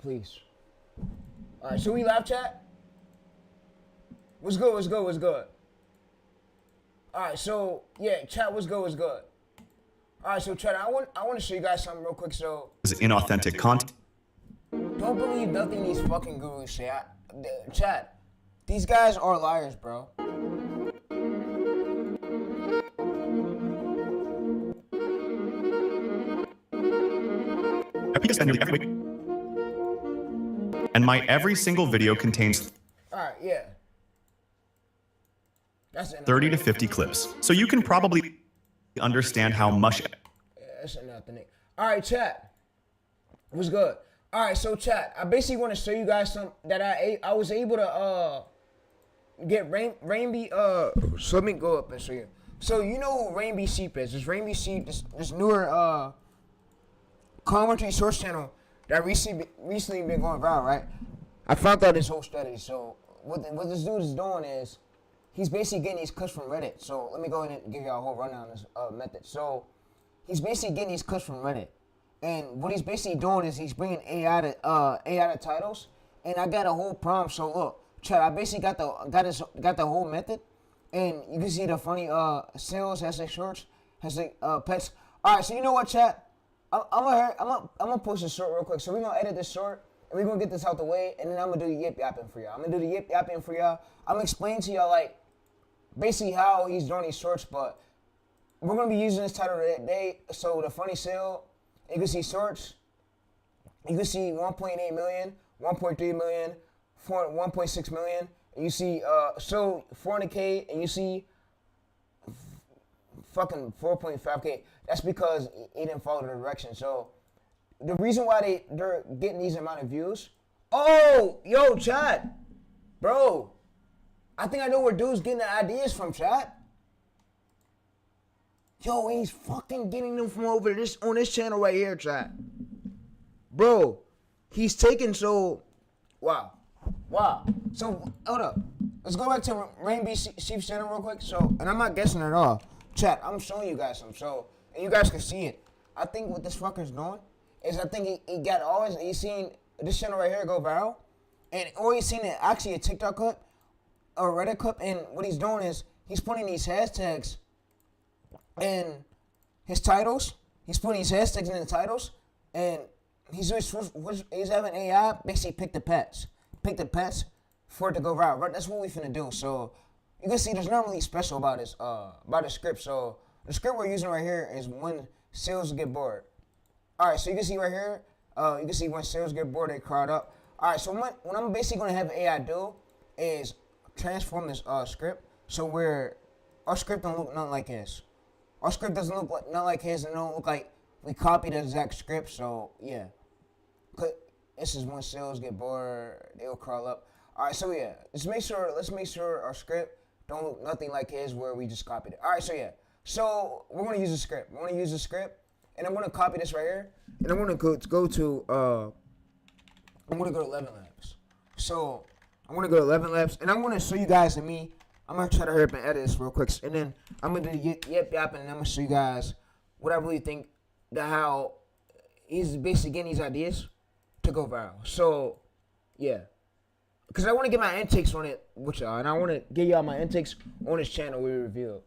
Please. All right, should we live chat? What's good? What's good? What's good? All right, so yeah, chat. What's good? What's good? All right, so chat. I want to show you guys something real quick. So Inauthentic content. don't believe nothing these fucking gurus say. Chat. These guys are liars, bro. I peek nearly every week, and my every single video contains All right, yeah. That's 30 to 50 clips, so you can probably understand how much. Yeah, that's nothing. All right, chat. What's good? All right, so chat. I basically want to show you guys some that I was able to get RAINBSheep. So let me go up and show you. So you know who RAINBSheep is? This RAINBSheep, this newer commentary source channel that recently been going viral, right? I found out this whole study. So what this dude is doing is he's basically getting these cuts from Reddit. So let me go ahead and give y'all a whole rundown of this method. So he's basically getting these cuts from Reddit, and what he's basically doing is he's bringing AI to titles. And I got a whole prompt. So look, chat. I basically got the whole method, and you can see the funny sales hashtag shorts hashtag pets. All right, so you know what, chat? I'm gonna post a short real quick. So we're gonna edit this short, and we're gonna get this out the way, and then I'm gonna do the yip yapping for y'all. I'm gonna explain to y'all like basically how he's doing these shorts, but we're gonna be using this title today. So the funny sale, you can see shorts. You can see 1.8 million, 1.3 million, 1.6 million. And you see so 400K, and you see fucking 4.5K. That's because he didn't follow the direction. So the reason why they're getting these amount of views. Oh, yo, chat, bro. I think I know where dude's getting the ideas from, chat. Yo, he's fucking getting them from over this on this channel right here, chat. Bro, he's taking wow. So hold up. Let's go back to RAINBSheep's channel real quick. So, and I'm not guessing at all. Chat, I'm showing you guys some. So, and you guys can see it. I think what this fucker's doing is he's seen this channel right here go viral. And or he's seen it actually a TikTok clip or Reddit clip. And what he's doing is he's putting these hashtags in his titles. He's putting these hashtags in the titles. And he's having AI basically pick the pets for it to go viral. That's what we finna do. So you can see there's nothing really special about this script. So the script we're using right here is when sales get bored. All right, so you can see right here, you can see when sales get bored, they crowd up. All right, so what I'm basically gonna have AI do is transform this script so where our script don't look nothing like his. Our script doesn't look like nothing like his, and it don't look like we copied the exact script. So yeah, this is when sales get bored, they'll crawl up. All right, so yeah, let's make sure our script don't look nothing like his where we just copied it. All right, so yeah. So we're going to use a script. We're going to use a script, and I'm going to copy this right here, and I'm going to go to 11 Labs. So I'm going to go to 11 Labs, and I'm going to show you guys and me. I'm going to try to hurry up and edit this real quick, and then I'm going to do yip yapping, and I'm going to show you guys what I really think how he's basically getting these ideas to go viral. So yeah. Because I want to get my intakes on it with y'all, and I want to give y'all my intakes on this channel we revealed.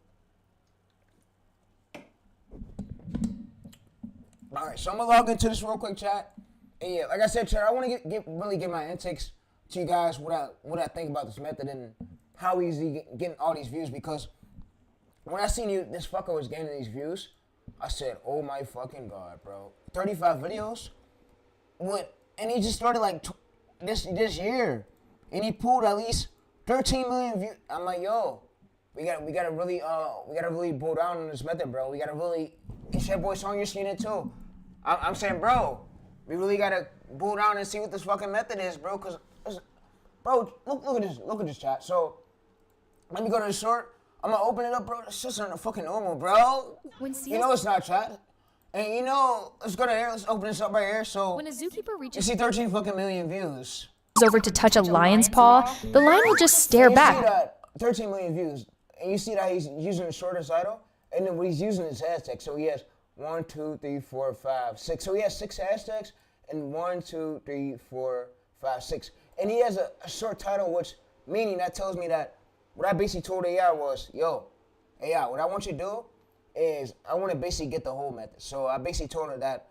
All right, so I'm going to log into this real quick, chat. And yeah, like I said, chat, I want to really get my intakes to you guys, what I think about this method and how easy getting all these views. Because when I seen this fucker was getting these views, I said, oh my fucking God, bro. 35 videos? And he just started like this year. And he pulled at least 13 million views. I'm like, yo, we gotta really pull down on this method, bro. We gotta really get your boy Song, you're seeing it too. I'm saying, bro, we really gotta pull down and see what this fucking method is, bro. Cause, bro, look at this chat. So let me go to the short. I'm gonna open it up, bro. This just not fucking normal, bro. You know it's not, chat. And you know, let's go to here. Let's open this up right here. So when a zookeeper reaches, you see 13 fucking million views. Over to touch a lion's paw, the lion will just stare back. You see that 13 million views, and you see that he's using the shorter title, and then what he's using is hashtags. So he has 1, 2, 3, 4, 5, 6. So he has 6 hashtags, and 1, 2, 3, 4, 5, 6. And he has a short title, which meaning that tells me that what I basically told AI was, yo, AI, what I want you to do is I want to basically get the whole method. So I basically told her that,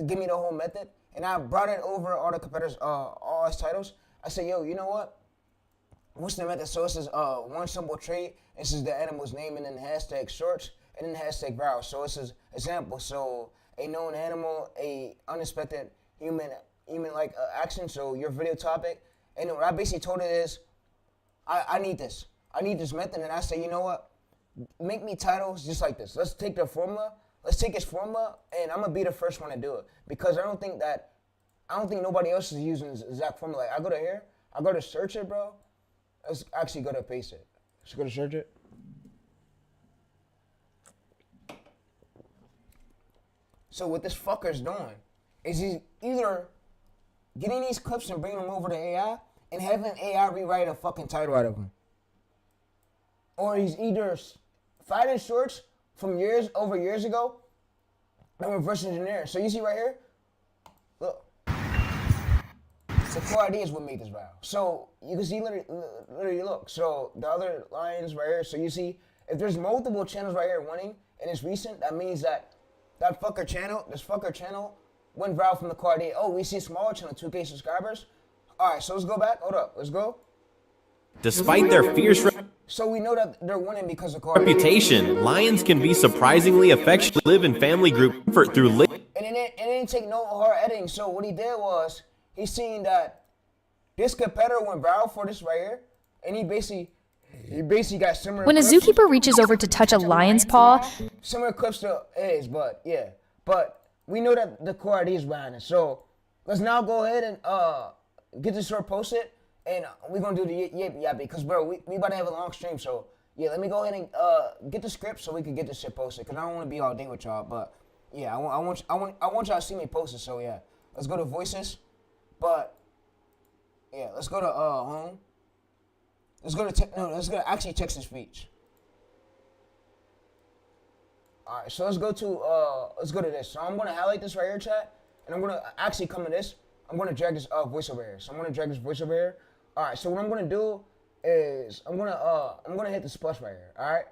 give me the whole method, and I brought it over all the competitors, all his titles. I said, yo, you know what? What's the method? So this is one simple trait. This is the animal's name, and then hashtag shorts, and then hashtag viral. So this is example. So a known animal, a unexpected human-like action. So your video topic, and what I basically told it is, I need this. I need this method, and I say, you know what? Make me titles just like this. Let's take the formula. Let's take his formula, and I'm gonna be the first one to do it because I don't think nobody else is using this exact formula. Like I go to here, I go to search it, bro. Let's actually go to paste it. Let's go to search it. So what this fucker's doing is he's either getting these clips and bringing them over to AI and having AI rewrite a fucking title out of them, or he's either finding shorts from years ago and reverse engineering. So you see right here, look. The core idea is what made this viral. So you can see literally look. So the other lines right here. So you see if there's multiple channels right here winning and it's recent, that means that this fucker channel went viral from the core idea. Oh, we see a smaller channel, 2K subscribers. All right, so let's go back. Hold up, let's go. Despite their fierce So we know that they're winning because of core idea. reputation, lions can be surprisingly affectionate, live in family group comfort through And it didn't take no hard editing. So what he did was he seen that this competitor went viral for this right here, and he basically got similar. When a clips. zookeeper reaches over to touch a lion's paw, Similar clips to his, but yeah. But we know that the core idea is behind it. So let's now go ahead and get this short posted, and we're gonna do the yappy because bro, we about to have a long stream. So yeah, let me go ahead and get the script so we can get this shit posted. Cause I don't want to be all day with y'all, but yeah, I want y'all to see me post it. So yeah, let's go to voices, but yeah, let's go to home. Let's go to actually text to speech. All right, so let's go to this. So I'm gonna highlight this right here, chat, and I'm gonna actually come to this. I'm gonna drag this voice over here. So I'm gonna drag this voice over here. All right, so what I'm gonna do is I'm gonna hit the plus right here. All right,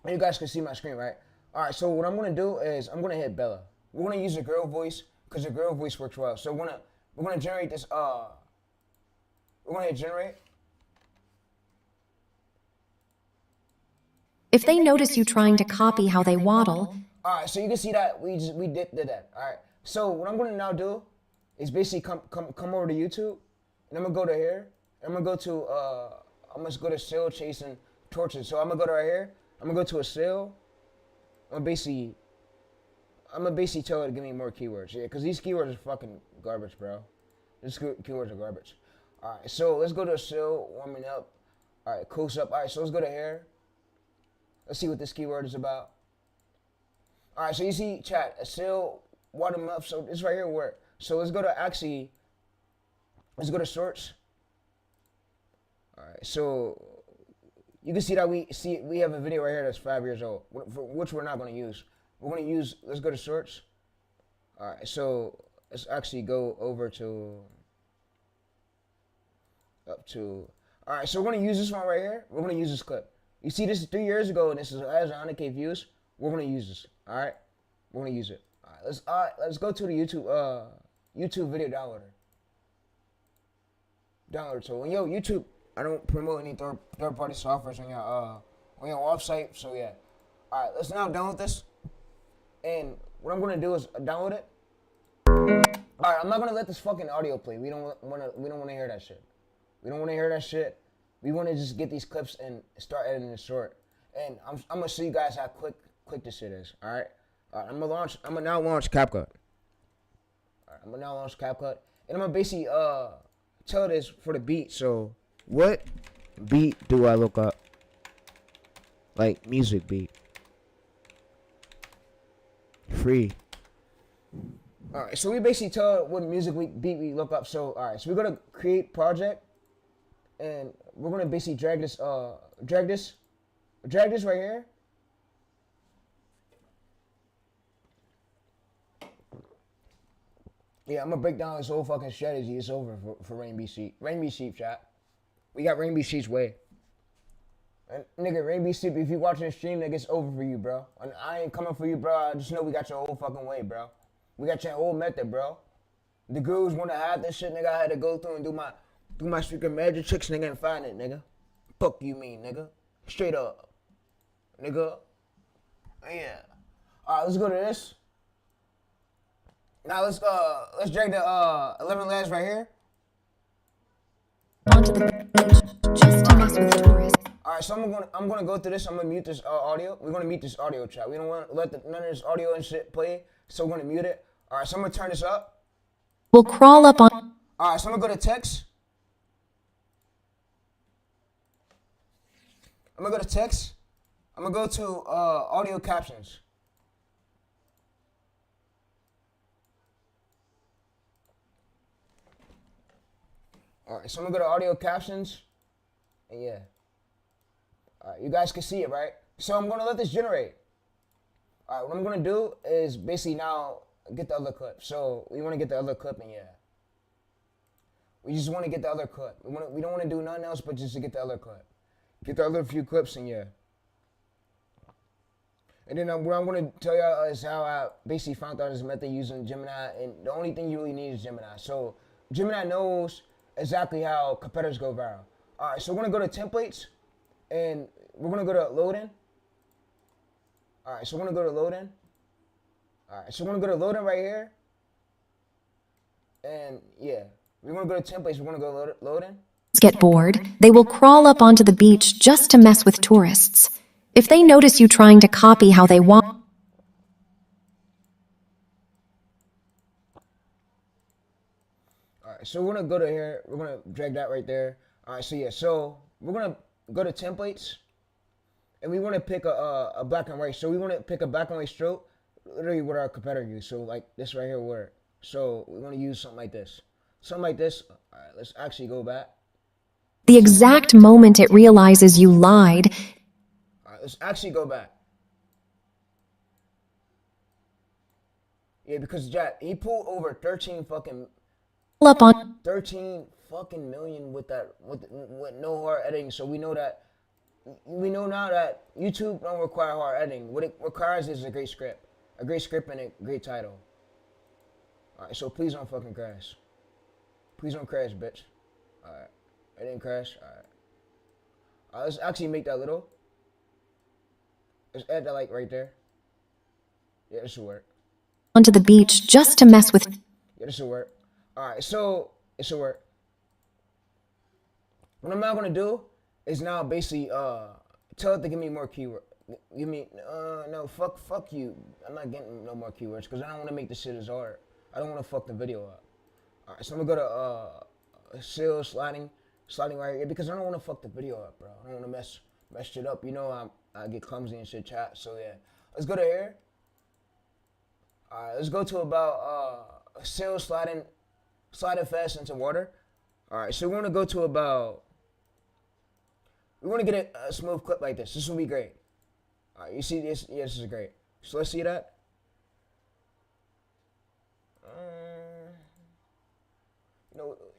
and you guys can see my screen, right? All right, so what I'm gonna do is I'm gonna hit Bella. We're gonna use the girl voice because the girl voice works well. So we're gonna generate this. We're gonna hit generate. If they notice you trying to copy how they waddle, All right, so you can see that we did that. All right, so what I'm gonna now do is basically come over to YouTube, and I'm gonna go to here. I'm gonna go to I'm gonna go to sail chasing torches. So I'm gonna go to right here. I'm gonna go to a sail. I'm gonna basically tell it to give me more keywords. Yeah, because these keywords are fucking garbage, bro. These keywords are garbage. All right, so let's go to a sail, warming up. All right, close up. All right, so let's go to here. Let's see what this keyword is about. All right, so you see, chat, a sail, warm up. So this right here work. So let's go to search. All right, so you can see that we have a video right here that's 5 years old, which we're not going to use. We're going to use, let's go to search. All right, so let's actually go over to, all right, so we're going to use this one right here. We're going to use this clip. You see, this is 3 years ago, and this has 100K views. We're going to use this, all right? We're going to use it. All right, let's go to the YouTube video downloader. Downloader tool. And yo, YouTube, I don't promote any third-party software on your website, so yeah. All right, let's now download this. And what I'm going to do is download it. All right, I'm not going to let this fucking audio play. We don't want to hear that shit. We don't want to hear that shit. We want to just get these clips and start editing it short. And I'm going to show you guys how quick this shit is, all right? I'm going to now launch CapCut. All right, I'm going to now launch CapCut. And I'm going to basically tell this for the beat. So what beat do I look up? Like music beat. Free. All right, so we basically tell what music beat we look up. So, all right, so we're going to create project. And we're gonna basically drag this right here. Yeah, I'm gonna break down this whole fucking strategy. It's over for RAINBSheep. RAINBSheep, chat. We got RAINBSheep's way. And, nigga, RAINBSheep, if you watching the stream, nigga, it's over for you, bro. And I ain't coming for you, bro. I just know we got your whole fucking way, bro. We got your whole method, bro. The girls wanna have this shit, nigga. I had to go through and do my secret magic tricks, nigga, and find it, nigga. Fuck you mean, nigga. Straight up. Nigga. Yeah. Alright, let's go to this. Now let's drag the 11 lads right here. Onto the beach just to mess with tourists. Alright, so I'm gonna go through this. I'm gonna mute this audio. We're gonna mute this audio, chat. We don't want to let none of this audio and shit play, so we're gonna mute it. Alright, so I'm gonna turn this up. We'll crawl up on. Alright, so I'm gonna go to text. I'm gonna go to text. I'm gonna go to audio captions. Alright, so I'm gonna go to audio captions. And yeah. Alright, you guys can see it, right? So I'm gonna let this generate. Alright, what I'm gonna do is basically now get the other clip. So we wanna get the other clip, and yeah. We just wanna get the other clip. We don't wanna do nothing else but just to get the other clip. Get the other few clips, and yeah. And then what I'm gonna tell y'all is how I basically found out this method using Gemini, and the only thing you really need is Gemini. So Gemini knows exactly how competitors go viral. Alright, so we're gonna go to templates, and we're gonna go to loading. Alright, so we're gonna go to loading. Alright, so we're gonna go to loading right here. And yeah, we're gonna go to templates, we're gonna go loading. Get bored, they will crawl up onto the beach just to mess with tourists. If they notice you trying to copy how they want. Alright, so we're gonna go to here, we're gonna drag that right there. Alright, so yeah, so we're gonna go to templates, and we wanna pick a black and white. So we wanna pick a black and white stroke, literally what our competitor use. So like this right here will work. So we wanna use something like this. Something like this. Alright, let's actually go back. The exact moment it realizes you lied. Alright, let's actually go back. Yeah, because Jack, he pulled over 13 Up on 13 fucking million with no hard editing. So we know now that YouTube don't require hard editing. What it requires is a great script and a great title. Alright, so please don't fucking crash. Please don't crash, bitch. Alright, it didn't crash. Alright, let's actually make that little. Let's add that like right there. Yeah, this should work. onto the beach just to mess with. Yeah, this should work. Alright, so it should work. What I'm now gonna do is now basically tell it to give me more keyword. Give me no fuck you. I'm not getting no more keywords because I don't want to make this shit as hard. I don't want to fuck the video up. Alright, so I'm gonna go to sales sliding right here because I don't want to fuck the video up, bro. I don't want to mess shit up. You know I get clumsy and shit, chat. So yeah, let's go to here. Alright, let's go to about sales sliding fast into water. Alright, so we want to go to about. We want to get a smooth clip like this. This will be great. Alright, you see this? Yeah, this is great. So let's see that.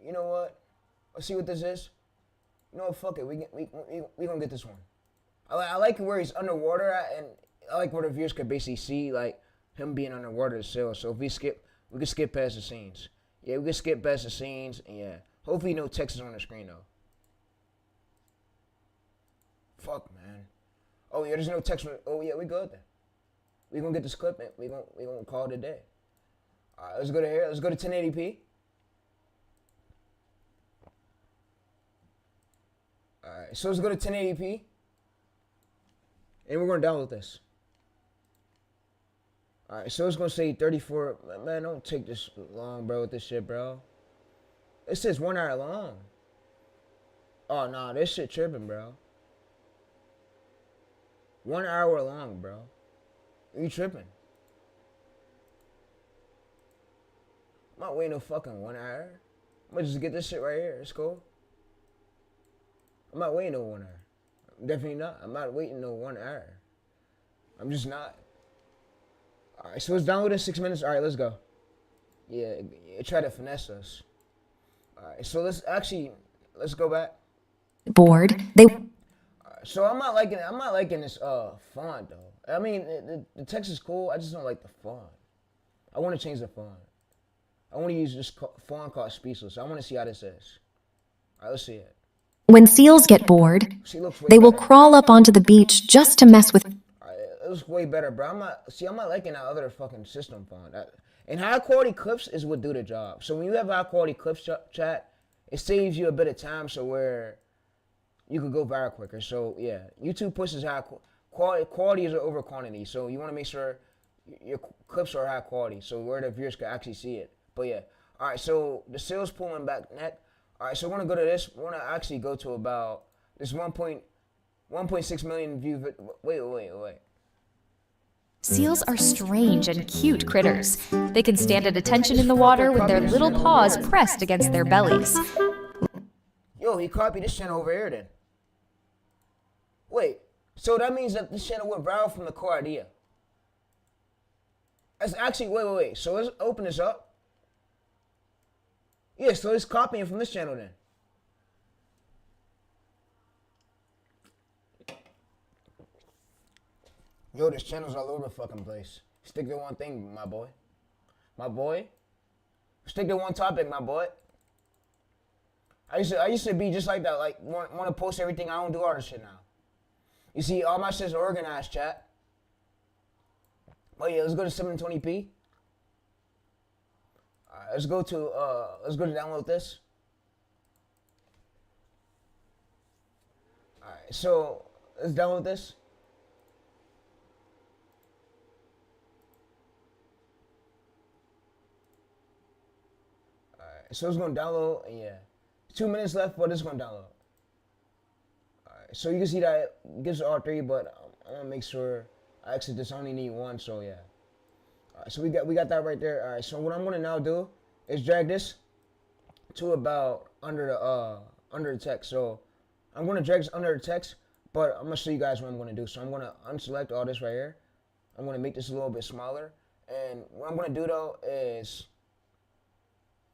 You know what? Let's see what this is. You know what? Fuck it. We gonna get this one. I like where he's underwater at, and I like where the viewers could basically see like him being underwater still. So if we can skip past the scenes. Yeah, we can skip past the scenes, and yeah. Hopefully no text is on the screen though. Fuck, man. Oh yeah, there's no text. Oh yeah, we good then. We gonna get this clip and we gonna call it a day. Alright, let's go to here. Let's go to 1080p. Alright, so let's go to 1080p. And we're gonna download this. Alright, so it's gonna say 34. Man, don't take this long, bro, with this shit, bro. It says 1 hour long. Oh, nah, this shit tripping, bro. 1 hour long, bro. You tripping. I'm not waiting no fucking 1 hour. I'm gonna just get this shit right here. It's cool. I'm not waiting no 1 hour. Definitely not. I'm not waiting no 1 hour. I'm just not. Alright, so it's downloaded in 6 minutes. Alright, let's go. Yeah, it tried to finesse us. All right, so let's go back. board. They So I'm not liking this font though. I mean, the text is cool. I just don't like the font. I want to change the font. I want to use this font called Speechless. I want to see how this is. All right, let's see it. When seals get bored, She looks way they will better. crawl up onto the beach just to mess with. All right, it looks way better, bro. I'm not liking that other fucking system font. And high quality clips is what do the job. So when you have high quality clips, chat, it saves you a bit of time. So where you could go viral quicker. So yeah, YouTube pushes high quality. Quality is over quantity. So you want to make sure your clips are high quality, so where the viewers can actually see it. But yeah, all right. So the sales pulling back neck. All right, so we're gonna go to this. We're gonna actually go to about this 1.6 million view. Wait. Seals are strange and cute critters. They can stand at attention in the water with their little paws pressed against their bellies. Yo, he copied this channel over here then. Wait, so that means that this channel went viral from the core idea. That's actually, wait. So let's open this up. Yeah, so it's copying from this channel then. Yo, this channel's all over the fucking place. Stick to one thing, my boy. My boy. Stick to one topic, my boy. I used to be just like that, like want to post everything. I don't do all this shit now. You see, all my shit's organized, chat. Oh yeah, let's go to 720p. Alright, let's go to download this. Alright, so let's download this. Alright, so it's gonna download, and yeah. 2 minutes left, but it's gonna download. Alright, so you can see that it gives all three, but I'm gonna make sure I actually just only need one, so yeah. Alright, so we got that right there. Alright, so what I'm gonna now do is drag this to about under the text. So I'm gonna drag this under the text, but I'm gonna show you guys what I'm gonna do. So I'm gonna unselect all this right here. I'm gonna make this a little bit smaller, and what I'm gonna do though is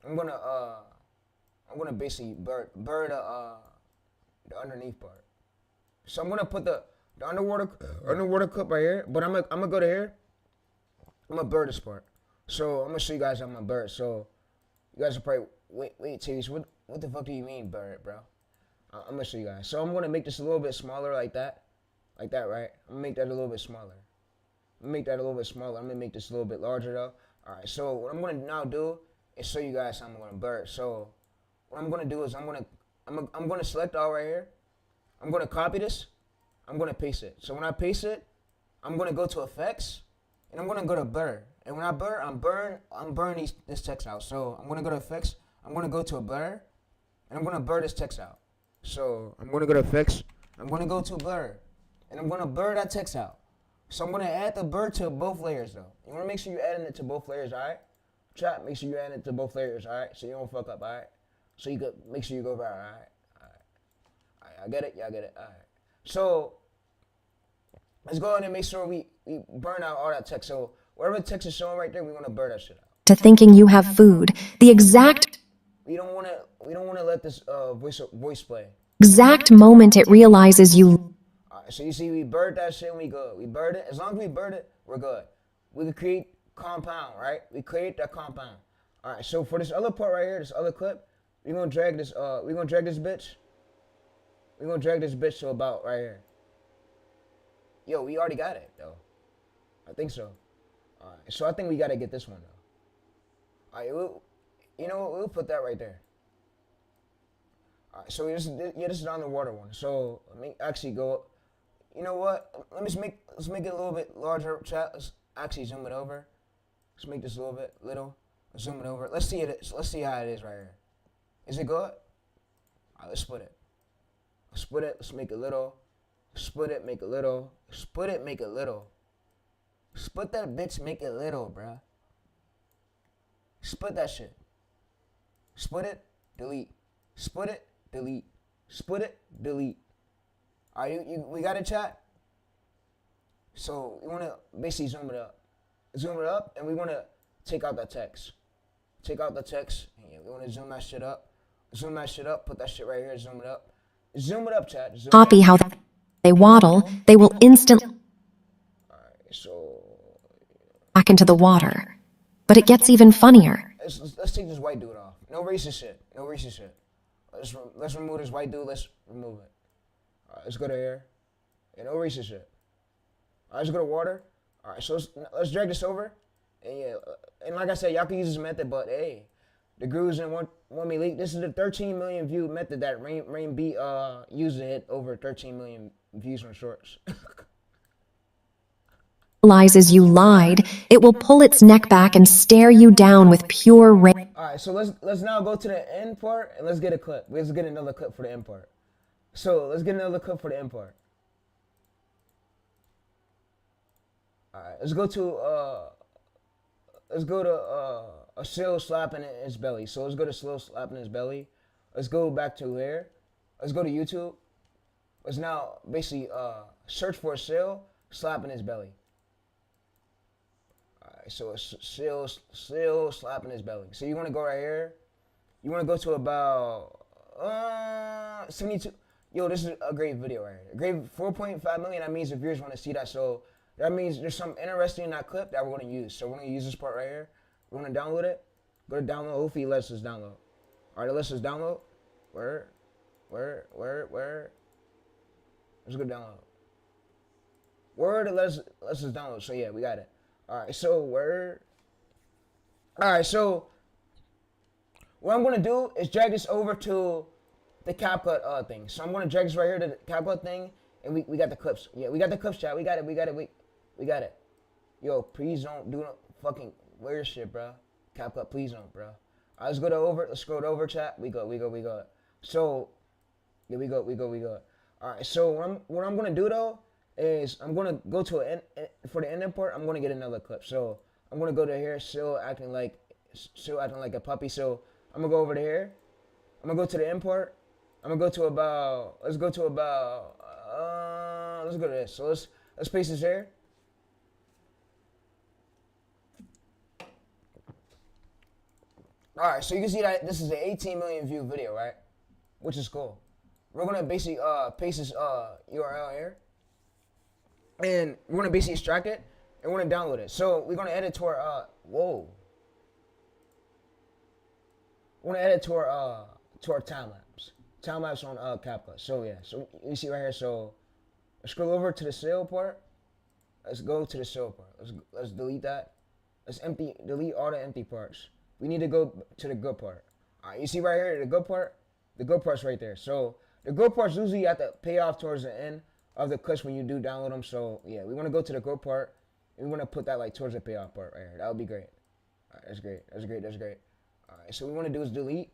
I'm gonna basically blur the underneath part. So I'm gonna put the underwater clip right here, but I'm gonna go to here. I'm gonna blur this part. So I'm gonna show you guys how I'm gonna blur it. So you guys are probably wait, Chase, what the fuck do you mean blur it, bro? I'm gonna show you guys. So I'm gonna make this a little bit smaller like that, right? I'm gonna make that a little bit smaller. I'm gonna make this a little bit larger though. All right. So what I'm gonna now do is show you guys how I'm gonna blur it. So what I'm gonna do is I'm gonna select all right here. I'm gonna copy this. I'm gonna paste it. So when I paste it, I'm gonna go to effects, and I'm gonna go to blur. And when I blur, I'm burning this text out. So I'm gonna go to effects. I'm gonna go to a blur, and I'm gonna blur this text out. So I'm gonna go to effects. I'm gonna go to blur, and I'm gonna blur that text out. So I'm gonna add the blur to both layers though. You wanna make sure you're adding it to both layers, all right? Chat, make sure you're adding it to both layers, all right? So you don't fuck up, all right? So you could make sure you go viral, all right? All right, I get it, y'all get it, all right. So let's go ahead and make sure we burn out all that text. So whatever text is showing right there, we want to burn that shit out. To thinking you have food. The We don't want to let this voice play. exact moment it realizes you. All right, so you see, we burned that shit and we good. We burned it. As long as we burned it, we're good. We can create compound, right? We create that compound. All right. So for this other part right here, this other clip, we're gonna drag this. We're gonna drag this bitch. We're gonna drag this bitch to about right here. Yo, we already got it though. I think so. All right. So I think we gotta get this one though. All right. You know what? We'll put that right there. All right. So this is the underwater one. So let me actually go. You know what? Let's make it a little bit larger. Chat. Let's actually zoom it over. Let's make this a little bit little. Let's zoom it over. Let's see it. Let's see how it is right here. Is it good? All right. Let's split it. Split it. Let's make it little. Split it. Make it little. Split it. Make it little. Split that bitch. Make it little, bruh. Split that shit. Split it. Delete. Split it. Delete. Split it. Delete. All right, we got it, chat? So we want to basically zoom it up. Zoom it up, and we want to take out that text. Take out the text. Yeah, we want to zoom that shit up. Zoom that shit up. Put that shit right here. Zoom it up. Zoom it up, chat. Zoom copy it up. how they waddle, they will instantly So back into the water. But it gets even funnier. let's take this white dude off. No racist shit. No racist shit. Let's remove this white dude. Let's remove it. All right, let's go to here. Yeah, no racist shit. All right, let's go to water. All right, so let's drag this over. And yeah, and like I said, y'all can use this method, but hey, the grooves didn't want me leak. This is the 13 million view method that RAINBSheep used to hit over 13 million views on shorts. Realizes you lied, it will pull its neck back and stare you down with pure rage. All right, so let's now go to the end part and let's get a clip. Let's get another clip for the end part. So let's get another clip for the end part. All right, let's go to a seal slapping his belly. So let's go to slow slapping his belly. Let's go back to here. Let's go to YouTube. Let's now basically search for a seal slapping his belly. So it's still slapping his belly. So you want to go right here. You want to go to about 72. Yo, this is a great video right here. Great 4.5 million. That means the viewers want to see that. So that means there's something interesting in that clip that we're going to use. So we're going to use this part right here. We're going to download it. Go to download. Hopefully it lets us download. All right, it lets us download. Where? Let's go download. Word, it lets us download. So yeah, we got it. Alright, so what I'm gonna do is drag this over to the CapCut thing. So I'm gonna drag this right here to the CapCut thing, and we got the clips. Yeah, we got the clips, chat. We got it. We got it. Yo, please don't do no fucking weird shit, bro. CapCut, please don't, bro. Alright, let's go to over. Let's scroll to over, chat. We go. So yeah, we go. Alright, so what I'm gonna do though is I'm gonna go to for the end import. I'm gonna get another clip. So I'm gonna go to here, still acting like a puppy. So I'm gonna go over to here. I'm gonna go to the import. I'm gonna go to about. Let's go to this. So let's paste this here. All right. So you can see that this is an 18 million view video, right? Which is cool. We're gonna basically paste this URL here. And we're gonna basically extract it and we're gonna download it. So we're gonna edit to our we're gonna edit to our time lapse on CapCut. So yeah, so you see right here. So let's scroll over to the seal part. Let's go to the seal part. Let's delete that. Let's delete all the empty parts. We need to go to the good part. All right, you see right here the good part. The good part's right there. So the good part's usually you have to pay off towards the end of the clips when you do download them. So yeah, we want to go to the good part and we want to put that like towards the payoff part right here. That would be great. All right, that's great. All right, so what we want to do is delete.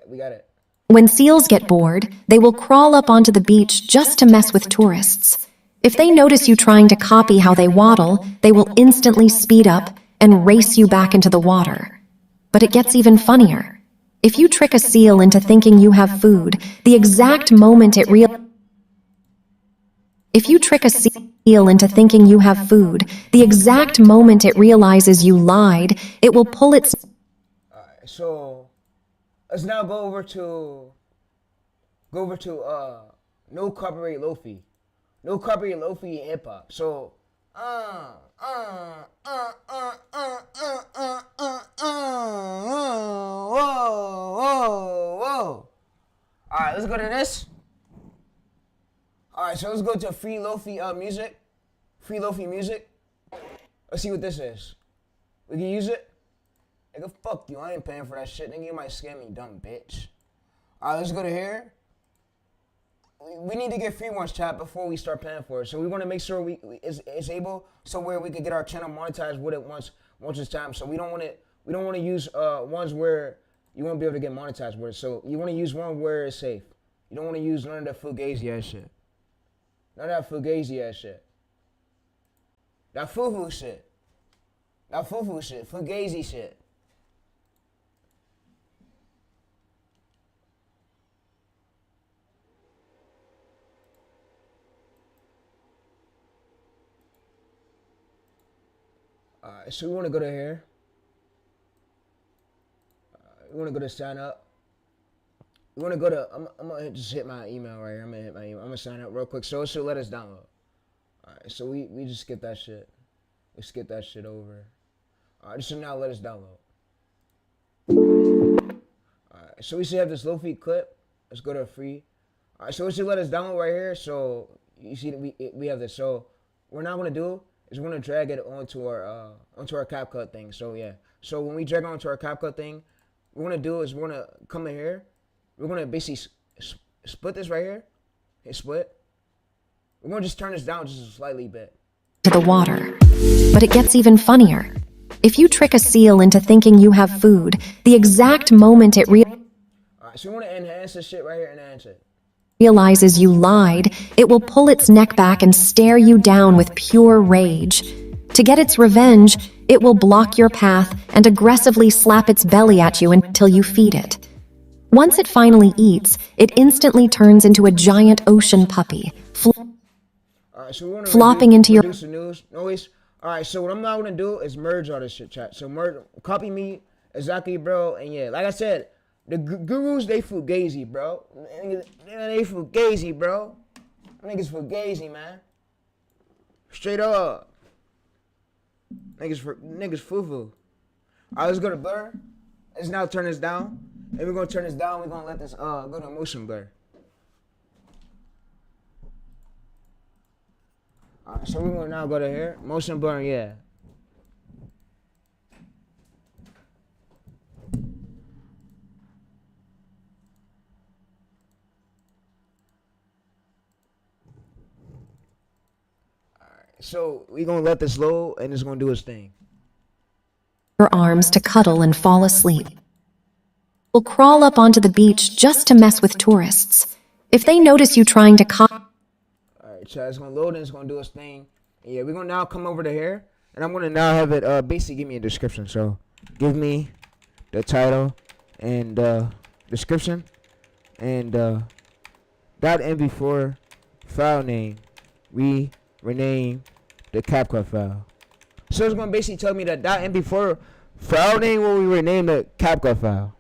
We got it. When seals get bored, they will crawl up onto the beach just to mess with tourists. If they notice you trying to copy how they waddle, they will instantly speed up and race you back into the water. But it gets even funnier. If you trick a seal into thinking you have food, the exact moment it realizes you lied, it will pull its... Alright, so let's now go over to no copyright Lofi. No copyright Lofi hip hop. So whoa. Alright, let's go to this. Alright, so let's go to free Lofi music. Free Lofi music. Let's see what this is. We can use it. Nigga, fuck you. I ain't paying for that shit. Nigga, you might scam me, dumb bitch. Alright, let's go to here. We need to get free ones, chat, before we start paying for it. So we want to make sure it's able so where we can get our channel monetized with it once it's time. So we don't want to use ones where you won't be able to get monetized with it. So you want to use one where it's safe. You don't want to use none of that fugazi ass shit. None of that fugazi ass shit. That foo-foo shit. That foo-foo shit. Fugazi shit. Alright, so we want to go to here. You want to go to sign up. You want to go to, I'm going to just hit my email right here. I'm going to hit my email. I'm going to sign up real quick. So it should let us download. All right, so we just skip that shit. We skip that shit over. All right, this should now let us download. All right, so we should have this low-fee clip. Let's go to free. All right, so it should let us download right here. So you see that we have this. So what we're now going to do is we're going to drag it onto our CapCut thing. So yeah. So when we drag it onto our CapCut thing, what we're going to do is we're going to come in here. We're going to basically split this right here. Hit split. We're going to just turn this down just a slightly bit. To the water. But it gets even funnier. If you trick a seal into thinking you have food, the exact moment it Alright, so we want to enhance this shit right here, enhance it. realizes you lied, it will pull its neck back and stare you down with pure rage. To get its revenge, it will block your path and aggressively slap its belly at you until you feed it. Once it finally eats, it instantly turns into a giant ocean puppy, Alright, so we want to flopping into your reduce the noise. Alright, so what I'm now going to do is merge all this shit, chat. So copy me, exactly, bro. And yeah, like I said, the gurus, they fugazi, bro. They fugazi, bro. Niggas fugazi, man. Straight up. Niggas foo-foo. Alright, let's go to blur. Let's now turn this down. And we're gonna turn this down. We're gonna let this go to motion blur. Alright, so we're gonna now go to here. Motion blur, yeah. So we're gonna let this load and it's gonna do its thing. Your arms to cuddle and fall asleep. Will crawl up onto the beach just to mess with tourists. If they notice you trying to Alright, chat, it's gonna load and it's gonna do its thing. Yeah, we're gonna now come over to here and I'm gonna now have it basically give me a description. So give me the title and description and .mp4 file name. We rename the CapCut file. So it's gonna basically tell me that .mp4 file name will we rename the CapCut file.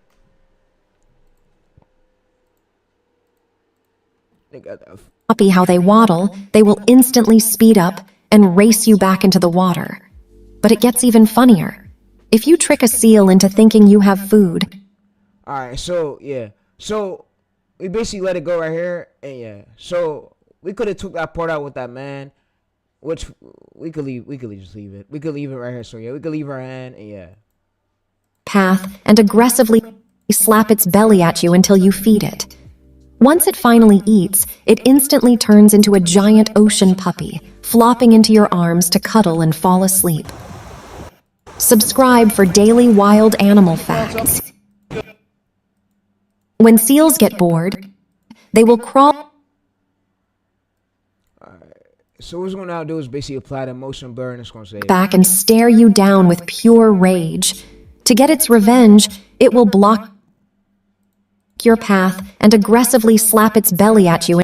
copy how they waddle, they will instantly speed up and race you back into the water. But it gets even funnier. If you trick a seal into thinking you have food. Alright, so yeah. So we basically let it go right here and yeah. So we could have took that part out with that man. Which we could just leave it. We could leave it right here. So yeah, we could leave our hand and yeah. Path and aggressively slap its belly at you until you feed it. Once it finally eats, it instantly turns into a giant ocean puppy, flopping into your arms to cuddle and fall asleep. Subscribe for daily wild animal facts. When seals get bored, they will crawl. So what it's gonna now do is basically apply the motion blur and it's gonna say Back and stare you down with pure rage. To get its revenge, it will block your path and aggressively slap its belly at you.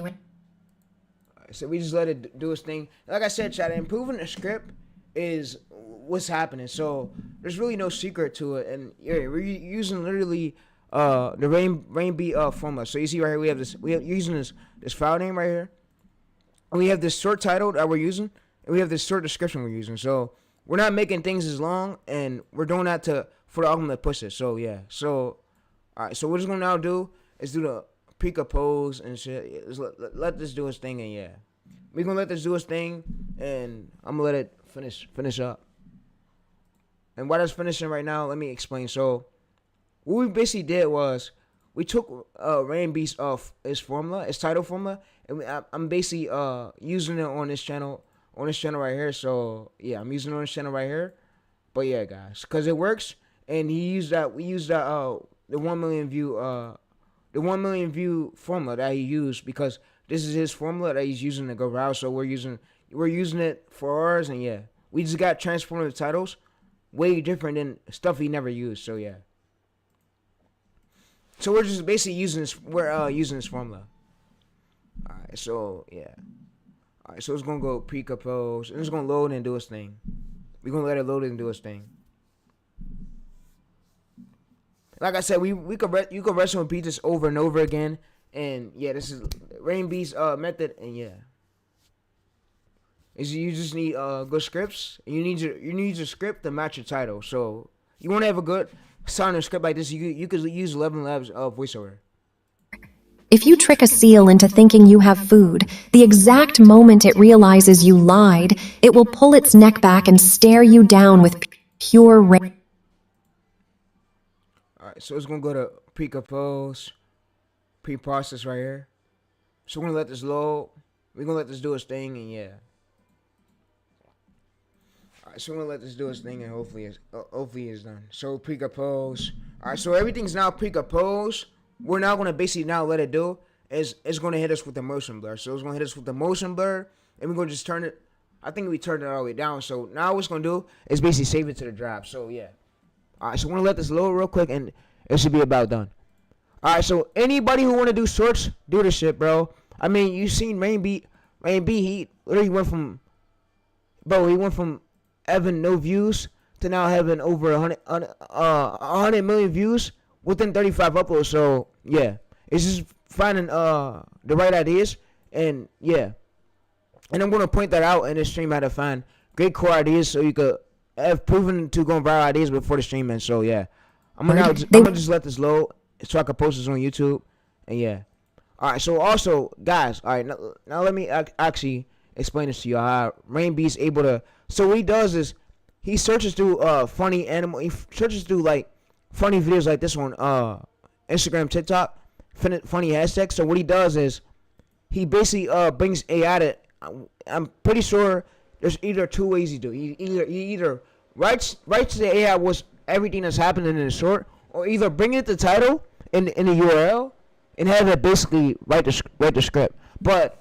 So we just let it do its thing. Like I said, chat, improving the script is what's happening. So there's really no secret to it, and yeah, we're using literally the RAINBSheep formula. So you see right here, we're using this file name right here, and we have this short title that we're using, and we have this short description we're using. So we're not making things as long, and we're doing that for the algorithm to push it. So yeah, so all right, so what it's gonna now do is do the pre-compose and shit. Let this do its thing, and yeah, we're gonna let this do its thing, and I'm gonna let it finish up. And while it's finishing right now, let me explain. So what we basically did was we took RAINBSheep off its formula, its title formula, and I'm basically using it on this channel right here. So yeah, I'm using it on this channel right here. But yeah, guys, because it works, and we used that the 1 million view formula that he used, because this is his formula that he's using to go viral. So we're using it for ours, and yeah, we just got transformative titles, way different than stuff he never used. So yeah, so we're just basically using this. We're using this formula. All right, so yeah, all right, so it's gonna go pre-compose, and it's gonna load and do its thing. We're gonna let it load and do its thing. Like I said, you could rest and repeat this over and over again. And yeah, this is RAINBSheep's method. And yeah, is you just need good scripts. You need your script to match your title. So you want to have a good sounding script like this. You could use 11 Labs voiceover. If you trick a seal into thinking you have food, the exact moment it realizes you lied, it will pull its neck back and stare you down with pure rage. Alright, so it's gonna go to pre-compose, pre-process right here. So we're gonna let this load. We're gonna let this do its thing, and yeah. Alright, so we're gonna let this do its thing, and hopefully it's done. So pre-compose. Alright, so everything's now pre-composed. We're now gonna basically now let it do is it's gonna hit us with the motion blur. So it's gonna hit us with the motion blur, and we're gonna just turn it. I think we turned it all the way down. So now what it's gonna do is basically save it to the drive. So yeah. Alright, so we're gonna let this load real quick, and it should be about done. Alright, so anybody who wanna do shorts, do this shit, bro. I mean, you seen RAINB, he literally went from, bro, he went from having no views to now having over 100 million views within 35 uploads. So yeah, it's just finding the right ideas, and yeah, and I'm gonna point that out in this stream how to find great core ideas so you could have proven to go viral ideas before the stream. And so yeah, I'm gonna just let this load so I can post this on YouTube. And yeah, all right. So also, guys, all right, now let me actually explain this to you how RAINB's able to. So what he does is he searches through funny animal. He searches through like funny videos like this on Instagram, TikTok, funny hashtags. So what he does is he basically brings AI to. I'm pretty sure there's either two ways he do. He either writes to the AI what's everything that's happening in the short, or either bring it the title in the URL and have it basically write the script. But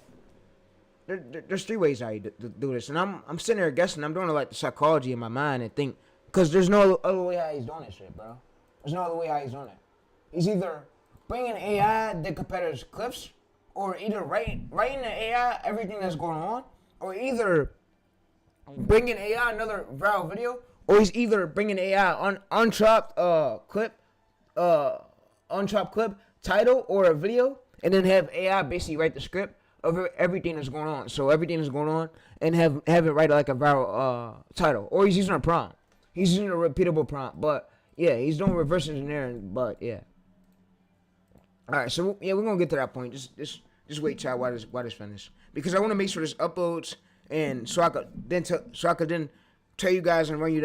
there's three ways how you do this, and I'm sitting there guessing. I'm doing like the psychology in my mind and think, because there's no other way how he's doing this shit, bro. There's no other way how he's doing it. He's either bringing AI the competitors' clips, or either writing the AI everything that's going on, or either bringing AI another viral video, or he's either bringing AI unchopped clip title or a video, and then have AI basically write the script of everything that's going on. So everything that's going on, and have it write like a viral title, or he's using a prompt. He's using a repeatable prompt, but yeah, he's doing reverse engineering. But yeah. All right, so yeah, we're gonna get to that point. Just wait, chat, while this finish, because I want to make sure this uploads, and so I could then tell you guys and run you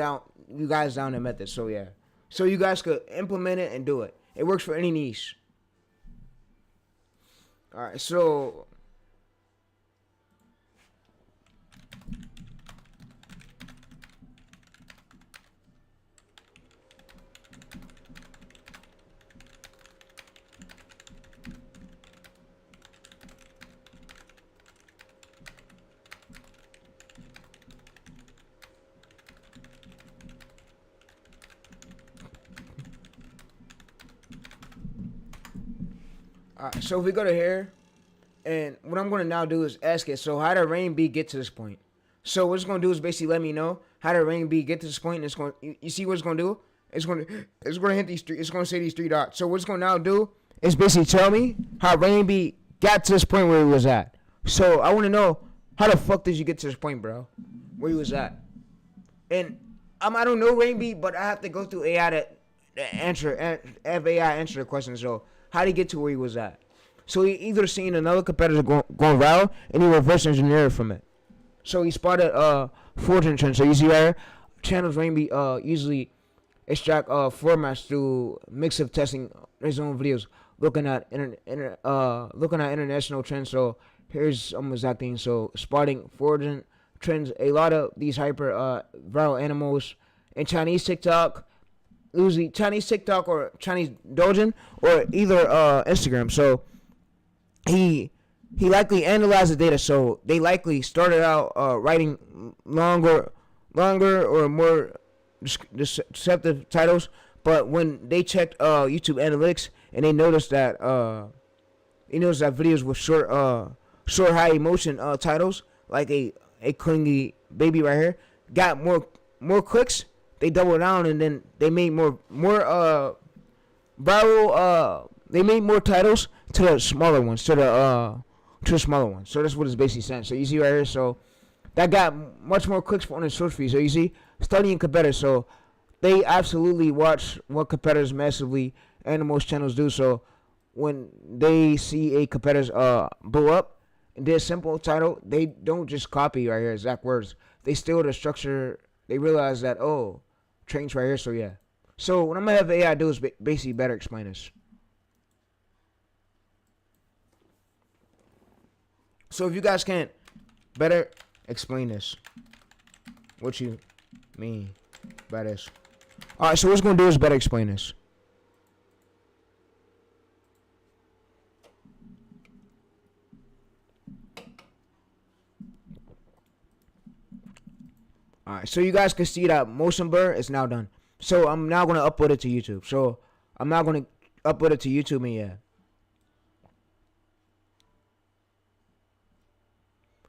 guys down the method. So yeah, so you guys could implement it and do it. It works for any niche. All right, so. Alright, so if we go to here, and what I'm going to now do is ask it, so how did RAINB get to this point? So what it's going to do is basically let me know how did RAINB get to this point, and it's going, you see what it's going to do? It's going to hit these three, it's going to say these three dots. So what it's going to now do is basically tell me how RAINB got to this point where he was at. So I want to know, how the fuck did you get to this point, bro? Where he was at? And I don't know RAINB, but I have to go through AI to have AI answer the question. So how did he get to where he was at? So he either seen another competitor going viral, and he reverse engineered from it. So he spotted fortune trend. So you see right here, channels RAINB usually extract formats through mix of testing his own videos, looking at international trends. So here's some exact things. So spotting fortune trends, a lot of these hyper viral animals in Chinese TikTok. Usually Chinese TikTok or Chinese Douyin or either Instagram. So he likely analyzed the data. So they likely started out writing longer or more deceptive titles. But when they checked YouTube analytics, and they noticed that videos with short high emotion titles, like a clingy baby right here, got more clicks. They doubled down, and then they made more viral. They made more titles to the smaller ones, to the smaller ones. So that's what it's basically saying. So you see right here, so that got much more clicks on the search feed. So you see, studying competitors. So they absolutely watch what competitors massively and the most channels do. So when they see a competitor's blow up and did a simple title, they don't just copy right here exact words. They steal the structure. They realize that, oh, trains right here. So yeah. So what I'm gonna have AI do is basically better explain this. So if you guys can't better explain this, what you mean by this? All right. So what it's gonna do is better explain this. Alright, so you guys can see that motion blur is now done. So I'm now going to upload it to YouTube. So I'm now going to upload it to YouTube and yeah.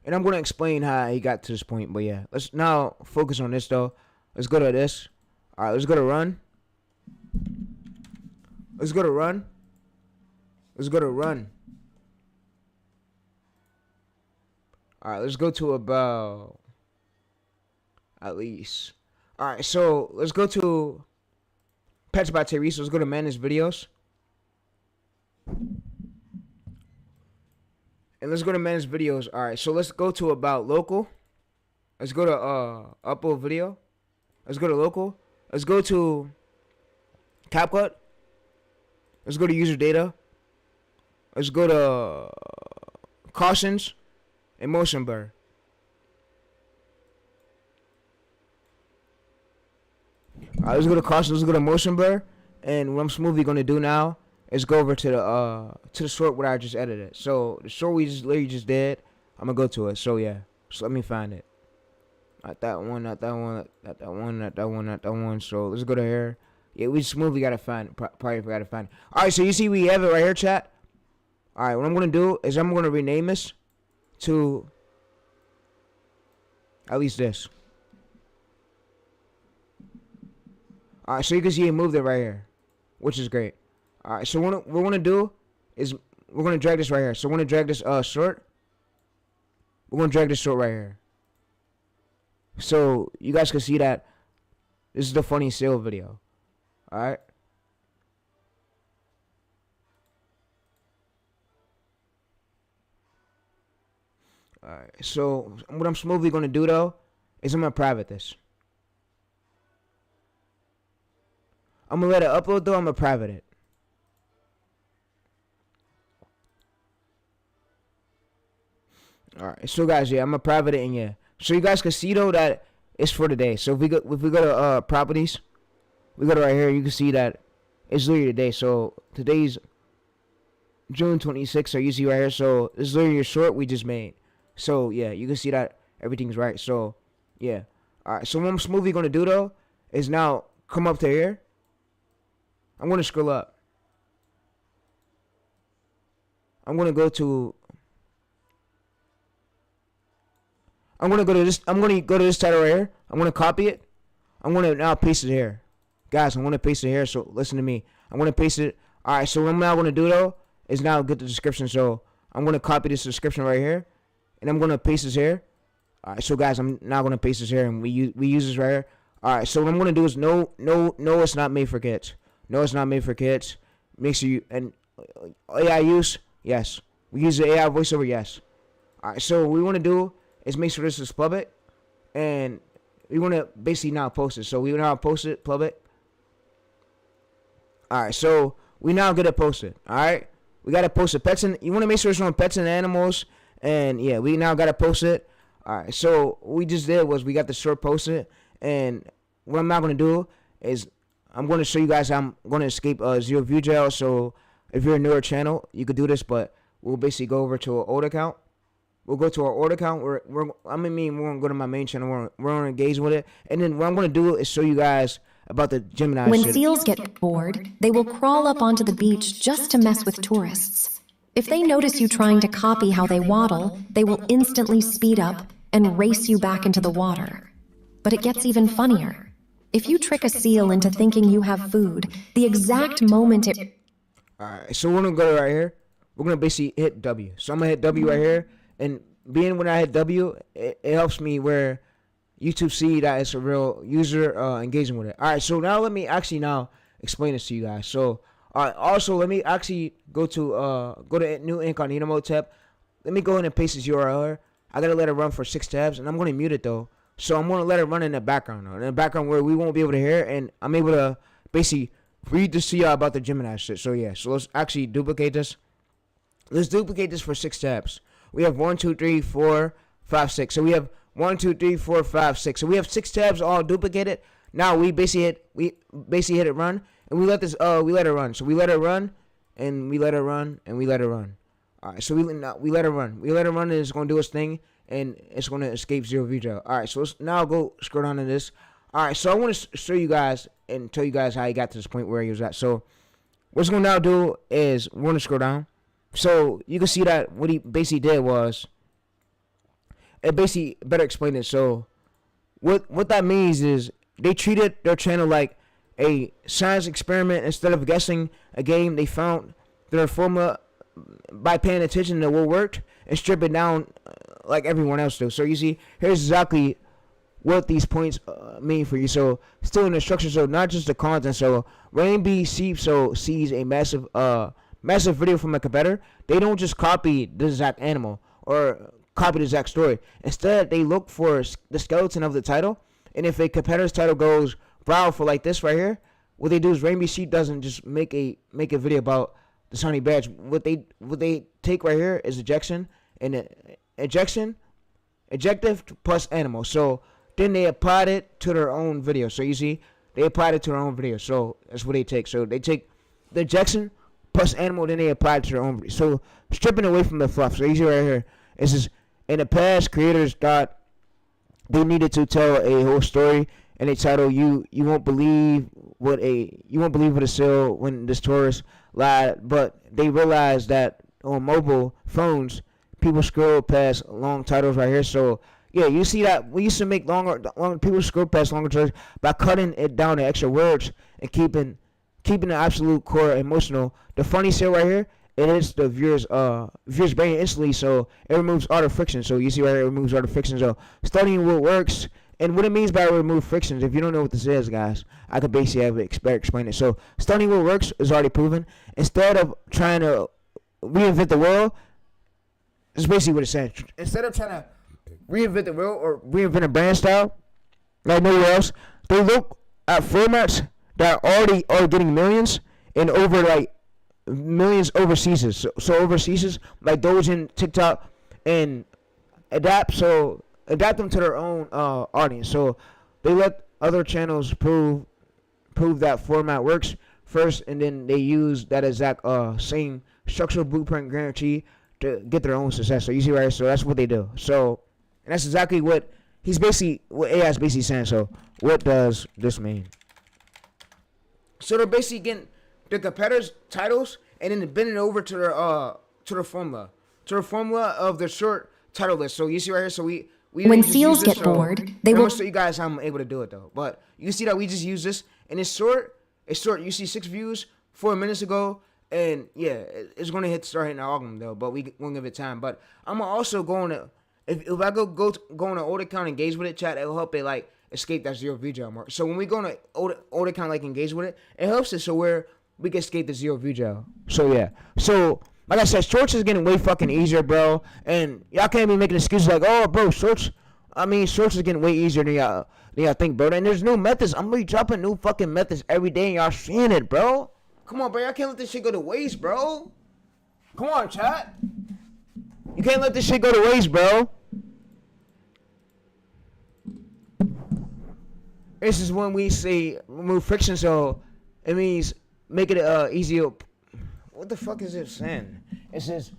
And I'm going to explain how he got to this point. But yeah, let's now focus on this though. Let's go to this. Alright, let's go to run. Let's go to run. Let's go to run. Alright, let's go to about... at least. Alright, so let's go to Pets by Terry. So let's go to manage videos. And let's go to manage videos. Alright, so let's go to about local. Let's go to upload video. Let's go to local. Let's go to CapCut. Let's go to user data. Let's go to cautions and motion blur. Alright, let's go to caution. Let's go to motion blur, and what I'm smoothly gonna do now is go over to the short where I just edited. So the short we just literally just did, I'm gonna go to it. So yeah, so let me find it. Not that one, not that one, not that one, not that one, not that one. So let's go to here. Yeah, we smoothly gotta find it. Probably gotta find it. Alright, so you see we have it right here, chat. Alright, what I'm gonna do is I'm gonna rename this to at least this. Alright, so you can see it moved it right here, which is great. Alright, so what we're going to do is we're going to drag this right here. So we're going to drag this short. We're going to drag this short right here. So you guys can see that this is the funny sale video. Alright. Alright, so what I'm smoothly going to do though is I'm going to private this. I'm going to let it upload though. I'm going to private it. Alright, so guys, yeah, I'm going to private it and yeah. So you guys can see though that it's for today. So if we go to properties, we go to right here, you can see that it's literally today. So today's June 26th, so you see right here. So this is literally your short we just made. So yeah, you can see that everything's right. So yeah. Alright, so what I'm smoothly going to do though is now come up to here. I'm going to scroll up. I'm going to go to this title right here. I'm going to copy it. I'm going to now paste it here. Guys, I'm going to paste it here, so listen to me. I'm going to paste it. All right, so what I'm now going to do though is now get the description. So I'm going to copy this description right here, and I'm going to paste this here. All right, so guys, I'm now going to paste this here, and we use this right here. All right, so what I'm going to do is no, it's not made for kids. No, it's not made for kids. Make sure you, and AI use, yes. We use the AI voiceover, yes. All right, so what we want to do is make sure this is public, and we want to basically now post it. So we now post it, public. All right, so we now get it posted. All right, we got to post it. Pets and you want to make sure it's on pets and animals, and yeah, we now got to post it. All right, so what we just did was we got the short posted, and what I'm now going to do is I'm going to show you guys how I'm going to escape zero view jail. So if you're a newer channel, you could do this, but we'll basically go over to our old account. We'll go to our old account. We're going to go to my main channel. We're going to engage with it. And then what I'm going to do is show you guys about the Gemini When shit. seals get bored, they will crawl up onto the beach just to mess with tourists. If they notice you trying to copy how they waddle, they will instantly speed up and race you back into the water. But it gets even funnier. If you trick a seal into thinking you have food, the exact moment it... Alright, so we're gonna go right here. We're gonna basically hit W. So I'm gonna hit W right here, and being when I hit W, it helps me where YouTube see that it's a real user engaging with it. Alright, so now let me actually now explain this to you guys. So also let me actually go to new incognito mode tab. Let me go ahead and paste this URL here. I gotta let it run for 6 tabs, and I'm gonna mute it though. So I'm gonna let it run in the background though. In the background where we won't be able to hear it, and I'm able to basically read to see about the Gemini shit. So yeah, so let's actually duplicate this. Let's duplicate this for 6 tabs. We have 1, 2, 3, 4, 5, 6. So we have 1, 2, 3, 4, 5, 6. So we have 6 tabs all duplicated. Now we basically hit it run, and we let it run. So we let it run, and we let it run, and we let it run. All right, so we let it run. We let it run, and it's gonna do its thing, and it's gonna escape zero video. All right, so let's now go scroll down to this. All right, so I want to show you guys and tell you guys how he got to this point where he was at. So what's gonna now do is we're gonna scroll down. So you can see that what he basically did was, it basically better explain it. So what that means is they treated their channel like a science experiment. Instead of guessing a game, they found their formula by paying attention to what worked and strip it down like everyone else does. So you see, here's exactly what these points mean for you. So still in the structure, so not just the content. So RAINBSheep sees a massive video from a competitor. They don't just copy the exact animal or copy the exact story. Instead, they look for the skeleton of the title. And if a competitor's title goes viral for like this right here, what they do is RAINBSheep doesn't just make a video about the Sunny Badge. What they take right here is ejection and ejective plus animal. So then they applied it to their own video. So you see, they applied it to their own video. So that's what they take. So they take the ejection plus animal, then they apply it to their own video. So stripping away from the fluff. So you see right here, it's just in the past, creators thought they needed to tell a whole story, and they title you won't believe what a seal when this tourist lied. But they realized that on mobile phones, people scroll past long titles right here. So yeah, you see that we used to make longer people scroll past longer titles by cutting it down to extra words and keeping the absolute core emotional. The funny shit right here, it hits the viewer's brain instantly, so it removes all the friction. So you see right here, it removes all the friction. So studying what works and what it means by remove frictions. If you don't know what this is, guys, I could basically have it explain it. So studying what works is already proven. Instead of trying to reinvent the world, it's basically what it's saying. Instead of trying to reinvent the world or reinvent a brand style like nowhere else, they look at formats that already are getting millions and millions overseas. So overseas, like those in TikTok, and adapt them to their own audience. So they let other channels prove that format works first, and then they use that exact same structural blueprint guarantee to get their own success. So you see right here, so that's what they do. So and that's exactly what AI is basically saying. So what does this mean? So they're basically getting the competitors' titles and then bending it over to their formula of the short title list. So you see right here. So we when seals get bored, they will. I'm gonna show you guys how I'm able to do it though. But you see that we just use this, and it's short. It's short. You see 6 views 4 minutes ago, and yeah, it's gonna start hitting our algorithm though. But we won't give it time. But I'm also going to if I go on an old account, engage with it, chat, it'll help it like escape that zero view job mark. So when we go on an old account, like engage with it, it helps us so we can escape the zero view job. So yeah. So like I said, shorts is getting way fucking easier, bro. And y'all can't be making excuses like, oh, bro, shorts is getting way easier than y'all think, bro. And there's new methods. I'm really dropping new fucking methods every day, and y'all seeing it, bro. Come on, bro. Y'all can't let this shit go to waste, bro. Come on, chat. You can't let this shit go to waste, bro. This is when we say remove friction, so it means make it easier. What the fuck is it saying? It says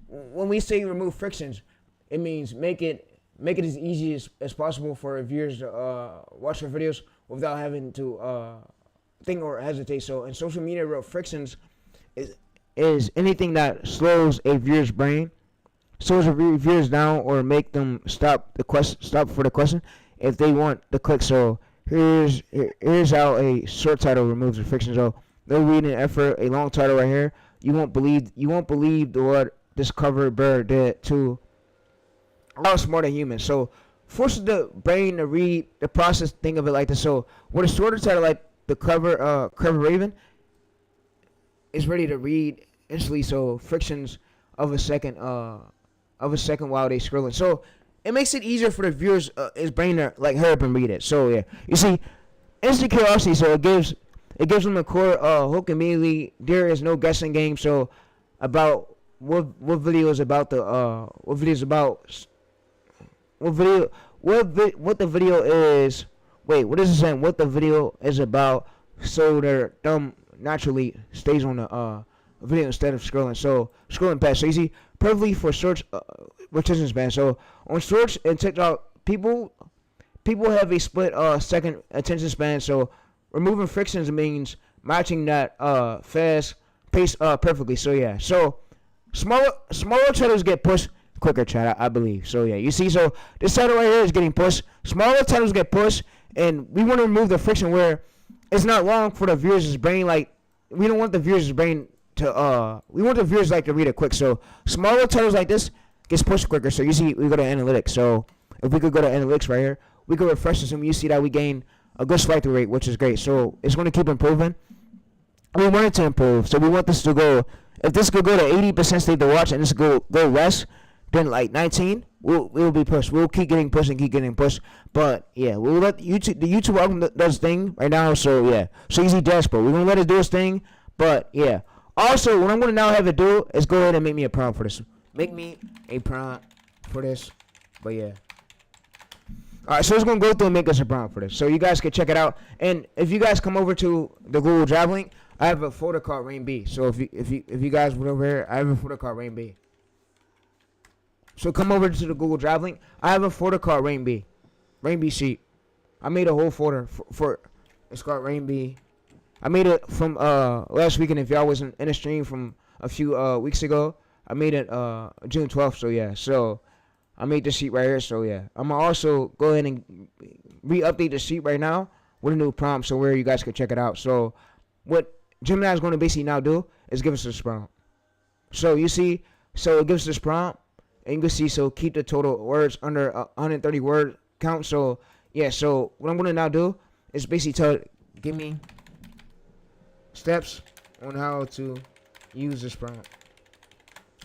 when we say remove frictions, it means make it as easy as possible for viewers to watch our videos without having to think or hesitate. So in social media, real frictions is anything that slows a viewer's brain, slows a viewer's down, or make them stop for the question if they want to click. So Here's how a short title removes the friction. So no reading effort. A long title right here. You won't believe the what this cover bird did to how smarter humans. So forces the brain to read the process. Think of it like this. So with a shorter title like the cover raven is ready to read instantly. So frictions of a second while they scrolling. So it makes it easier for the viewers his brain to like hurry up and read it. So yeah, you see, instant curiosity. So it gives them the core hook immediately. There is no guessing game. So about what video is about the what video is about what the video is. Wait, what is it saying? What the video is about? So their thumb naturally stays on the video instead of scrolling. So scrolling past. So easy, perfectly for search retention span. So on search and TikTok, people have a split second attention span. So removing frictions means matching that fast pace perfectly. So yeah. So smaller titles get pushed quicker, chat, I believe. So yeah, you see, so this title right here is getting pushed. Smaller titles get pushed, and we want to remove the friction where it's not long for the viewers' brain. Like, we don't want the viewers' brain to we want the viewers like to read it quick. So smaller titles like this gets pushed quicker. So you see, we go to analytics. So if we could go to analytics right here, we could refresh this, and you see that we gain a good strike rate, which is great. So it's going to keep improving. We want it to improve, so we want this to go. If this could go to 80% state to watch, and this go less than like 19, we'll be pushed. We'll keep getting pushed and keep getting pushed. But yeah, we'll let the YouTube algorithm does thing right now. So yeah, so easy dashboard. We're gonna let it do its thing. But yeah, also what I'm gonna now have it do is go ahead and make me a prompt for this. Make me a prompt for this. But yeah. Alright, so it's gonna go through and make us a prompt for this. So you guys can check it out. And if you guys come over to the Google Drive link, I have a folder called RAINB. So if you guys went over here, I have a folder called RAINB. So come over to the Google Drive link. I have a folder called RAINBSheep. I made a whole folder for it's called RAINB. I made it from last weekend. If y'all wasn't in a stream from a few weeks ago, I made it June 12th. So yeah, so I made this sheet right here. So yeah, I'm gonna also go ahead and re-update the sheet right now with a new prompt, so where you guys can check it out. So what Gemini is going to basically now do is give us this prompt. So you see, so it gives us this prompt, and you can see, so keep the total words under 130 word count. So yeah, so what I'm going to now do is basically give me steps on how to use this prompt.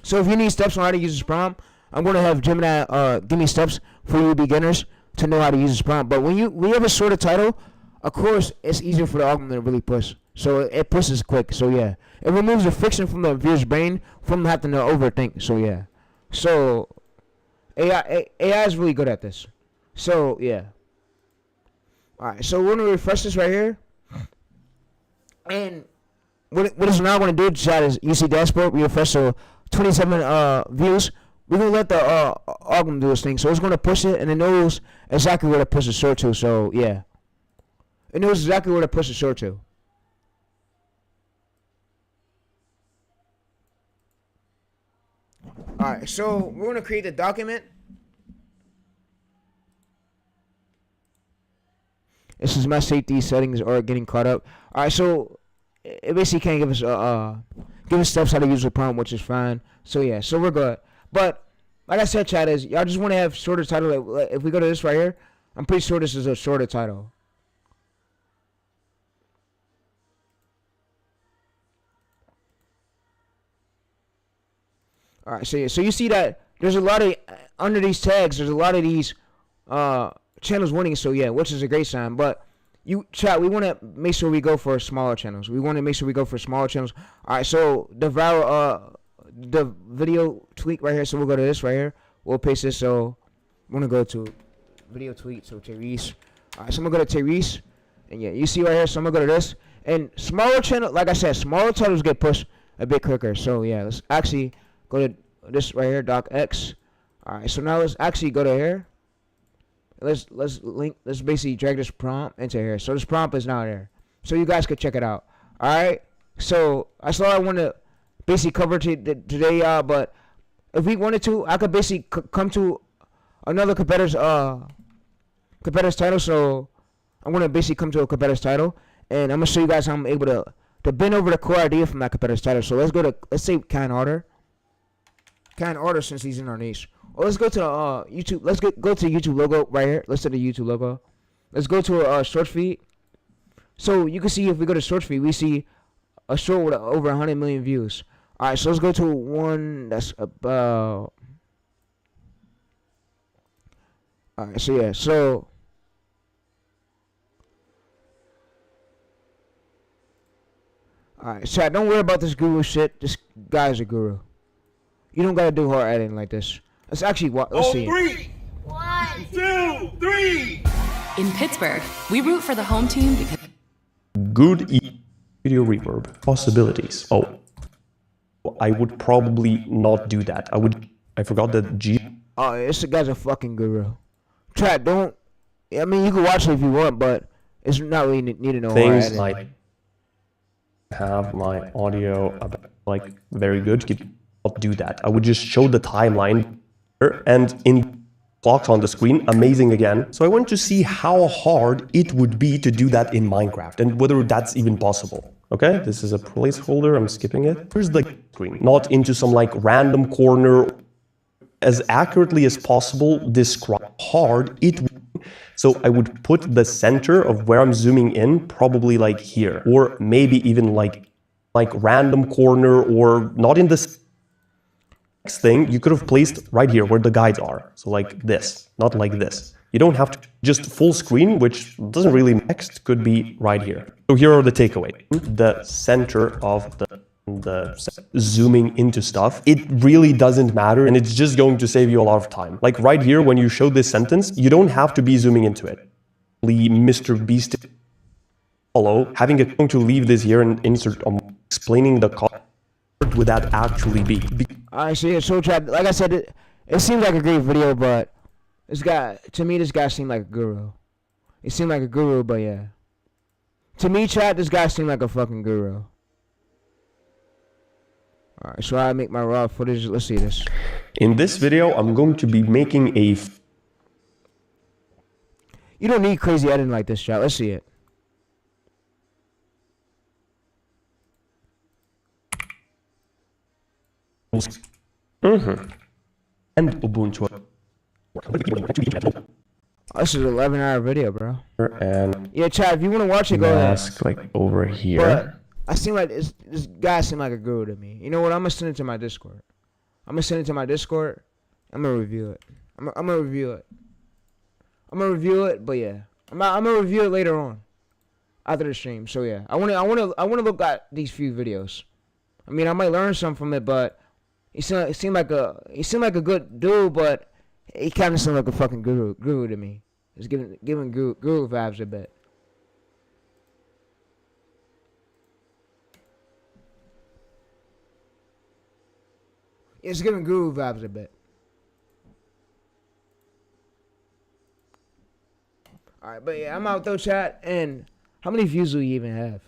So if you need steps on how to use this prompt, I'm going to have Gemini give me steps for you beginners to know how to use this prompt. But when we have a sort of title, of course, it's easier for the algorithm to really push. So it pushes quick. So yeah, it removes the friction from the viewer's brain from having to overthink. So yeah, so AI is really good at this. So yeah. All right, so we're gonna refresh this right here, and what it's now gonna do, chat, is you see dashboard. We refresh, so 27 views. We're gonna let the algorithm do its thing. So it's gonna push it, and it knows exactly where to push the short to. So yeah, it knows exactly where to push the short to. Alright, so we're going to create the document. This is my safety settings are getting caught up. Alright, so it basically can't give us steps how to use the prompt, which is fine. So yeah, so we're good. But like I said, chat, is y'all just want to have shorter title. Like, if we go to this right here, I'm pretty sure this is a shorter title. All right, so yeah, so you see that there's a lot of under these tags. There's a lot of these channels winning. So yeah, which is a great sign. But you chat, we want to make sure we go for smaller channels. We want to make sure we go for smaller channels. All right, so the viral the video tweet right here. So we'll go to this right here. We'll paste this. So I'm gonna go to video tweet. So Therese. All right, so I'm gonna go to Therese, and yeah, you see right here. So I'm gonna go to this, and smaller channel. Like I said, smaller titles get pushed a bit quicker. So yeah, let's actually go to this right here, docx. All right, so now let's actually go to here. Let's basically drag this prompt into here. So this prompt is now there, so you guys can check it out. All right, so that's all I want to basically cover today, y'all. But if we wanted to, I could basically come to another competitor's title. So I'm gonna basically come to a competitor's title, and I'm gonna show you guys how I'm able to bend over the core idea from that competitor's title. So let's say kind order since he's in our niche. Or let's go to YouTube. Let's go to the YouTube logo right here. Let's set the YouTube logo. Let's go to a short feed. So you can see if we go to short feed, we see a short with over 100 million views. All right, so let's go to one that's about. All right, so yeah, so. All right, so don't worry about this guru shit. This guy's a guru. You don't gotta do hard editing like this. Let's actually let's see. 3, 1, 2, 3. In Pittsburgh, we root for the home team because Good video reverb possibilities. Oh, I would probably not do that. I forgot that G. Oh, this guy's a fucking guru. Chat, don't. I mean, you can watch it if you want, but it's not really need to know Things hard like have my audio like very good. Not do that. I would just show the timeline and in clocks on the screen, amazing again. So I want to see how hard it would be to do that in Minecraft and whether that's even possible. Okay, this is a placeholder, I'm skipping it. Here's the screen, not into some like random corner. As accurately as possible, describe how hard it would be. So I would put the center of where I'm zooming in, probably like here, or maybe even like random corner, or not in this next thing, you could have placed right here where the guides are. So like this, not like this. You don't have to just full screen, which doesn't really next, could be right here. So here are the takeaways. The center of the zooming into stuff, it really doesn't matter, and it's just going to save you a lot of time. Like right here, when you show this sentence, you don't have to be zooming into it. Mr. Beast follow, having it going to leave this here and insert explaining the concept. Would that actually be? Alright, so yeah, so chat, like I said, it seemed like a great video, but to me, this guy seemed like a guru. It seemed like a guru, but yeah. To me, chat, this guy seemed like a fucking guru. Alright, so I make my raw footage. Let's see this. In this video, I'm going to be making a... You don't need crazy editing like this, chat. Let's see it. And Ubuntu. This is an 11-hour video, bro. And yeah, chat, if you want to watch it, go ahead. mask like over here. But I seem like this guy seemed like a guru to me. You know what? I'm gonna send it to my Discord. I'm gonna review it. I'm gonna review it. But yeah, I'm gonna review it later on after the stream. So yeah, I wanna look at these few videos. I mean, I might learn something from it, but he seemed like a good dude, but he kind of seemed like a fucking guru to me. It's giving guru vibes a bit. It's giving guru vibes a bit. Alright, but yeah, I'm out though, chat. And how many views do you even have?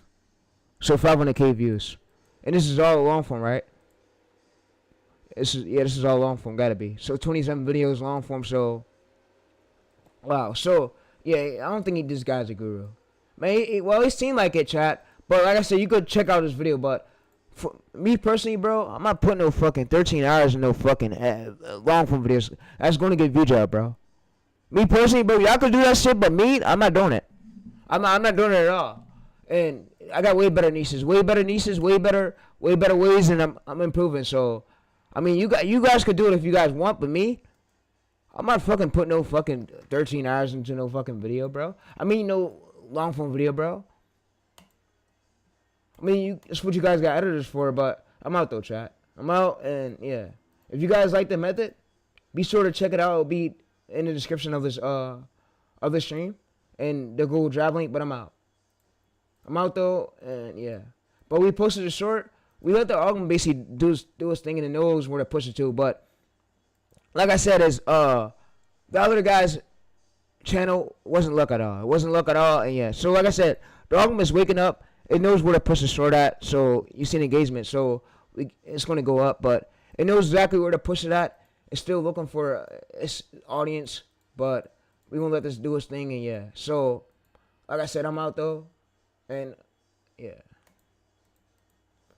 So 500k views. And this is all long form, right? This is all long form, gotta be. So 27 videos long form, so wow. So yeah, I don't think this guy's a guru. Man, it seemed like it, chat. But like I said, you could check out this video, but for me personally, bro, I'm not putting no fucking 13 hours in no fucking long form videos. That's gonna get views out, bro. Me personally, bro, y'all could do that shit, but me, I'm not doing it. I'm not doing it at all. And I got way better niches, way better ways, and I'm improving. So, I mean, you guys could do it if you guys want, but me, I'm not fucking putting no fucking 13 hours into no fucking video, bro. I mean, no long form video, bro. I mean, it's what you guys got editors for, but I'm out though, chat. I'm out, and yeah. If you guys like the method, be sure to check it out. It'll be in the description of this stream and the Google Drive link. But I'm out. I'm out though, and yeah. But we posted a short. We let the algorithm basically do his thing, and it knows where to push it to. But like I said, the other guy's channel wasn't luck at all. It wasn't luck at all, and yeah. So like I said, the algorithm is waking up. It knows where to push the short at, so you see an engagement, so it's going to go up, but it knows exactly where to push it at. It's still looking for its audience, but we won't let this do its thing, and yeah. So like I said, I'm out though, and yeah.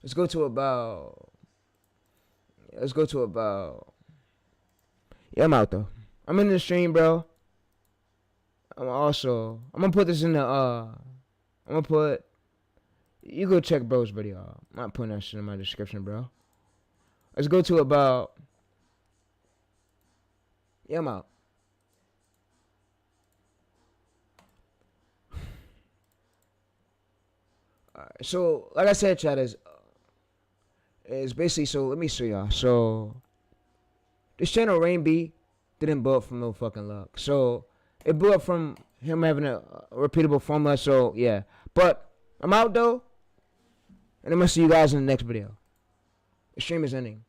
Let's go to about. Yeah, I'm out though. I'm in the stream, bro. I'm gonna put this in the you go check bro's video. I'm not putting that shit in my description, bro. Let's go to about. Yeah, I'm out. Alright, so like I said, chat is basically, so let me show y'all. So this channel RAINB didn't blow up from no fucking luck. So it blew up from him having a repeatable formula. So yeah, but I'm out though, and I'm gonna see you guys in the next video. The stream is ending.